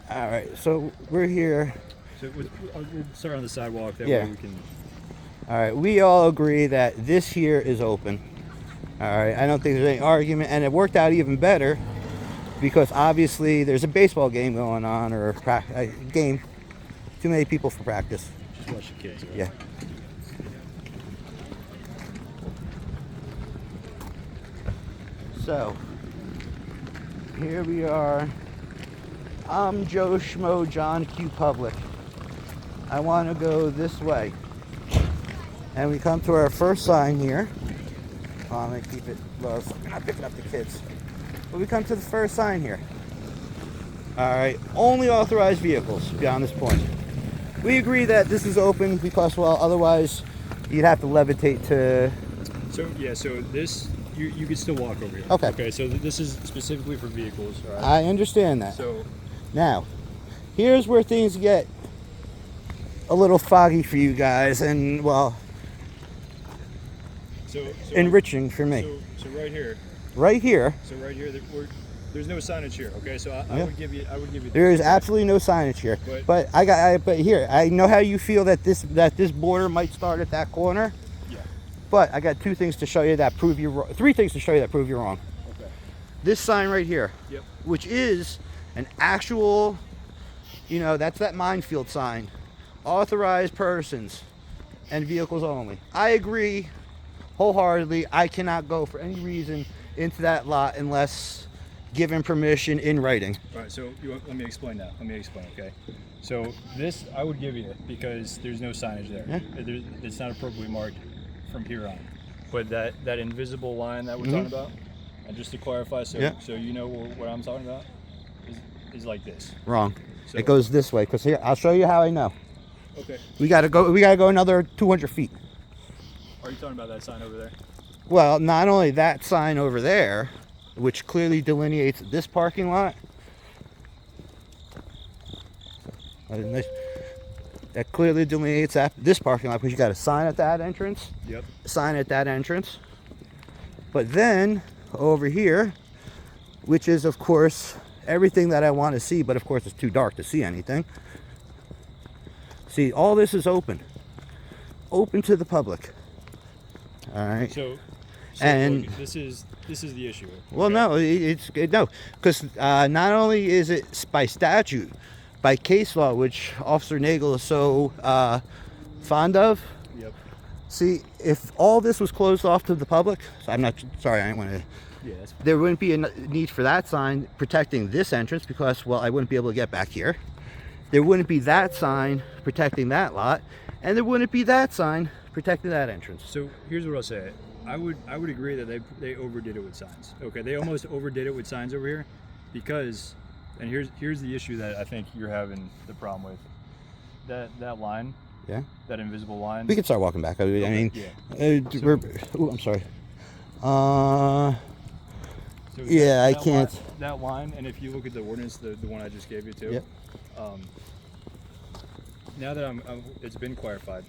All right, so we're here. So we'll start on the sidewalk. That Yeah. way we can. All right, we all agree that this here is open. All right, I don't think there's any argument, and it worked out even better because obviously there's a baseball game going on or a game. Too many people for practice. Just watch the kids. Right? Yeah. So, here we are. I'm Joe Schmo John Q Public. I want to go this way. And we come to our first sign here. I'm going to keep it low so I'm not picking up the kids. But we come to the first sign here. Alright, only authorized vehicles beyond this point. We agree that this is open because, well, otherwise you'd have to levitate to... So, yeah, so this, you can still walk over here. Okay. Okay, so this is specifically for vehicles, all right? I understand that. So, now, here's where things get a little foggy for you guys and, well, so enriching for me. So right here. Right here. So right here, there's no signage here. Okay, so I Yeah. would give you. There is absolutely no signage here. But here, I know how you feel that this border might start at that corner. Yeah. But I got two things to show you that prove you wrong. Three things to show you that prove you wrong. Okay. This sign right here. Yep. Which is an actual, that's that minefield sign. Authorized persons and vehicles only. I agree wholeheartedly. I cannot go for any reason into that lot unless given permission in writing. All right, so let me explain that. Okay. So this I would give you because there's no signage there. Yeah. It's not appropriately marked from here on. But that invisible line that we're talking about, and just to clarify, so you know what I'm talking about, is like this. Wrong. So, it goes this way because here I'll show you how I know. Okay. We gotta go another 200 feet. Are you talking about that sign over there? Well, not only that sign over there, which clearly delineates this parking lot. That clearly delineates this parking lot because you got a sign at that entrance. Yep. Sign at that entrance. But then over here, which is of course everything that I want to see, but of course it's too dark to see anything. See, all this is open to the public. All right. So and look, this is the issue. Well, no, because not only is it by statute, by case law, which Officer Nagel is so fond of. Yep. See, if all this was closed off to the public, so I'm not sorry, I didn't want to. Yeah. There wouldn't be a need for that sign protecting this entrance because, well, I wouldn't be able to get back here. There wouldn't be that sign protecting that lot, and there wouldn't be that sign protecting that entrance. So here's what I'll say. I would agree that they overdid it with signs. Okay, they almost overdid it with signs over here, because, and here's the issue that I think you're having the problem with. That line. Yeah. That invisible line. We can start walking back. I mean, I'm sorry. So I can't. That line, and if you look at the ordinance, the one I just gave you too. Yep. Now that it's been clarified.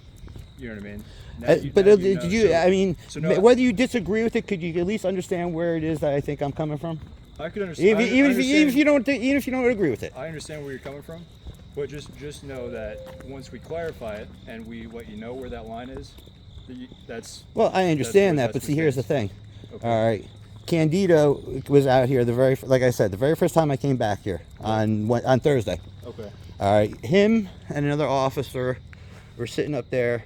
You know what I mean? Whether you disagree with it, could you at least understand where it is that I think I'm coming from? I could understand. Even if you don't agree with it. I understand where you're coming from, but just know that once we clarify it and we let you know where that line is, that's. Well, I understand that, but see, here's the thing. Okay. All right, Candido was out here like I said, the very first time I came back here on Thursday. Okay. All right, him and another officer were sitting up there.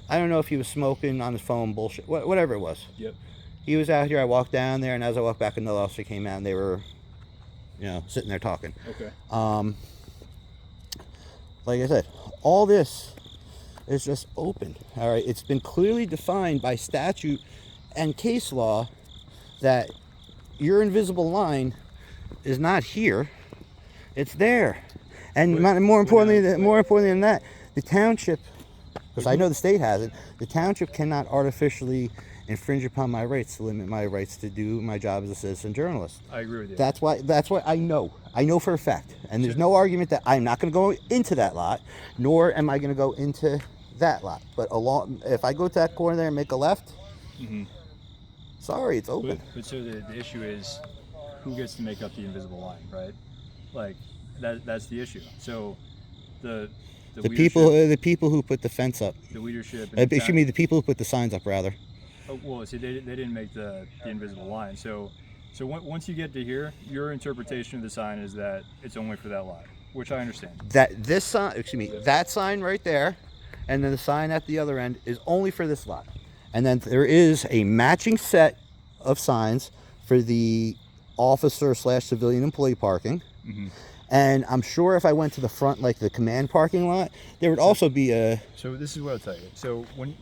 I don't know if he was smoking on his phone, bullshit, whatever it was. Yep. He was out here. I walked down there, and as I walked back, another officer came out, and they were, sitting there talking. Okay. Like I said, all this is just open. All right, it's been clearly defined by statute and case law that your invisible line is not here; it's there. And more importantly than that, the township. Because I know the state has it. The township cannot artificially infringe upon my rights to limit my rights to do my job as a citizen journalist. I agree with you. That's why I know. I know for a fact. And there's no argument that I'm not going to go into that lot, nor am I going to go into that lot. But if I go to that corner there and make a left, sorry, it's open. But so the issue is, who gets to make up the invisible line, right? Like, that's the issue. So the the people who put the fence up. the leadership. Excuse me, the people who put the signs up rather. Oh, well, see, they didn't make the invisible line. So once you get to here, your interpretation of the sign is that it's only for that lot, which I understand. That this sign, excuse me, that sign right there, and then the sign at the other end is only for this lot. And then there is a matching set of signs for the officer/civilian employee parking. Mm-hmm. And I'm sure if I went to the front, like the command parking lot, there would also be a. So this is what I'll tell you. So when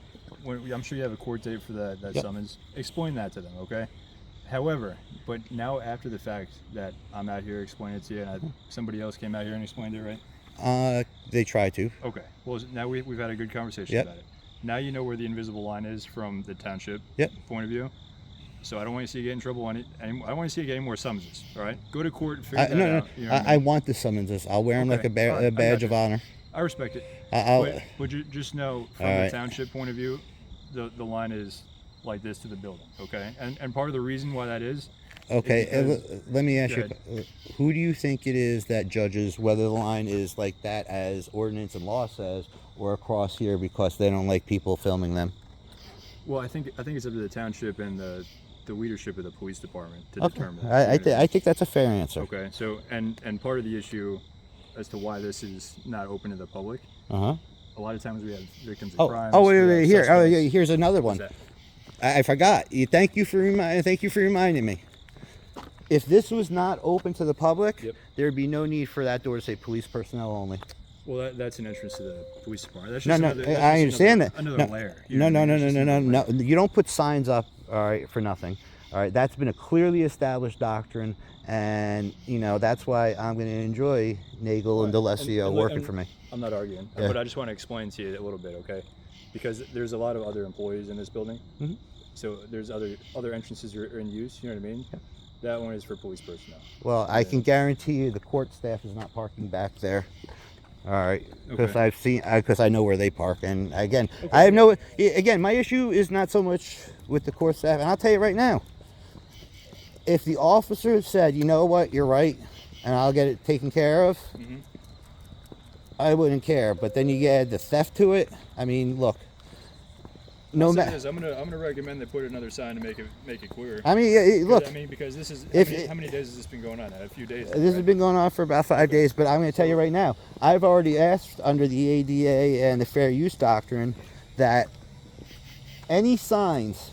I'm sure you have a court date for that Yep. summons, explain that to them, okay? However, but now after the fact that I'm out here explaining it to you, and somebody else came out here and explained it, right? They try to. Okay. Well, now we've had a good conversation Yep. about it. Now you know where the invisible line is from the township Yep. point of view. So I don't want to see you get in trouble on it. I don't want to see you get any more summonses. All right, go to court and figure that No, out. You know what I I mean? want the summonses. I'll wear them like Okay. All right, a I badge got of you. honor. I respect it. I'll, But you just know from All the right. township point of view, the line is like this to the building. Okay, and part of the reason why that is. okay, because- let me ask Go you, who do you think it is that judges whether the line is like that as ordinance and law says, or across here because they don't like people filming them? Well, I think it's up to the township and the leadership of the police department to Okay, determine. I think that's a fair answer. Okay, so and part of the issue as to why this is not open to the public, Uh-huh. a lot of times we have victims of Oh, crime. wait, here. Oh, yeah, here's another one. I forgot. Thank you for reminding me. If this was not open to the public, Yep. there'd be no need for that door to say police personnel only. Well, that's an entrance to the police department. That's No, just no, another, that's I just understand another, that. Another No, layer. No, no, no, It's no, just no, no, another no. layer. You don't put signs up, all right, for nothing. All right, that's been a clearly established doctrine, and that's why I'm going to enjoy Nagel and Right. D'Alessio And- working and- for me. I'm not arguing, Yeah. but I just want to explain to you a little bit, okay? Because there's a lot of other employees in this building, Mhm. so there's other entrances are in use. You know what I mean? Yeah. That one is for police personnel. Well, I can guarantee you the court staff is not parking back there. All right, because Okay. because I know where they park, and again, Okay. I have no. Again, my issue is not so much with the court staff, and I'll tell you right now. If the officer said, "You know what, you're right," and I'll get it taken care of, Mm-hmm. I wouldn't care. But then you add the theft to it. I mean, look. No I'm matter. gonna recommend they put another sign to make it clearer. I mean, look. I mean, because this is If how many days has this been going on? A few days. This has been going on for about 5 days, but I'm going to tell you right now. I've already asked under the ADA and the Fair Use Doctrine that any signs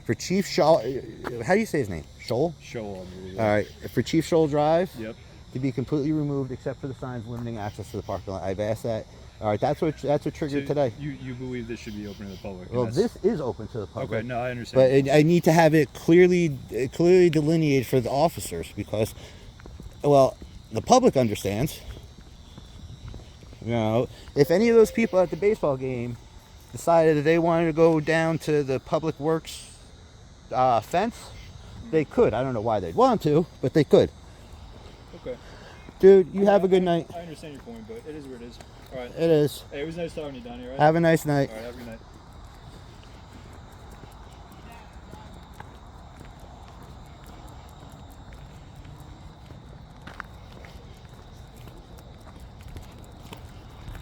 for Chief Scholl, how do you say his name? Scholl? Show All right, for Chief Scholl Drive Yep. to be completely removed except for the signs limiting access to the parking lot. I've asked that. All right, that's what triggered So today. You believe this should be open to the public? and Well, that's- this is open to the public. Okay, no, I understand. But I need to have it clearly delineated for the officers because, well, the public understands. If any of those people at the baseball game decided that they wanted to go down to the public works fence, they could. I don't know why they'd want to, but they could. Okay. Dude, you have a good night. I understand your point, but it is what it is. All right. It is. Hey, it was nice talking to you, Donnie. All right. Have a nice night. All right. Have a good night.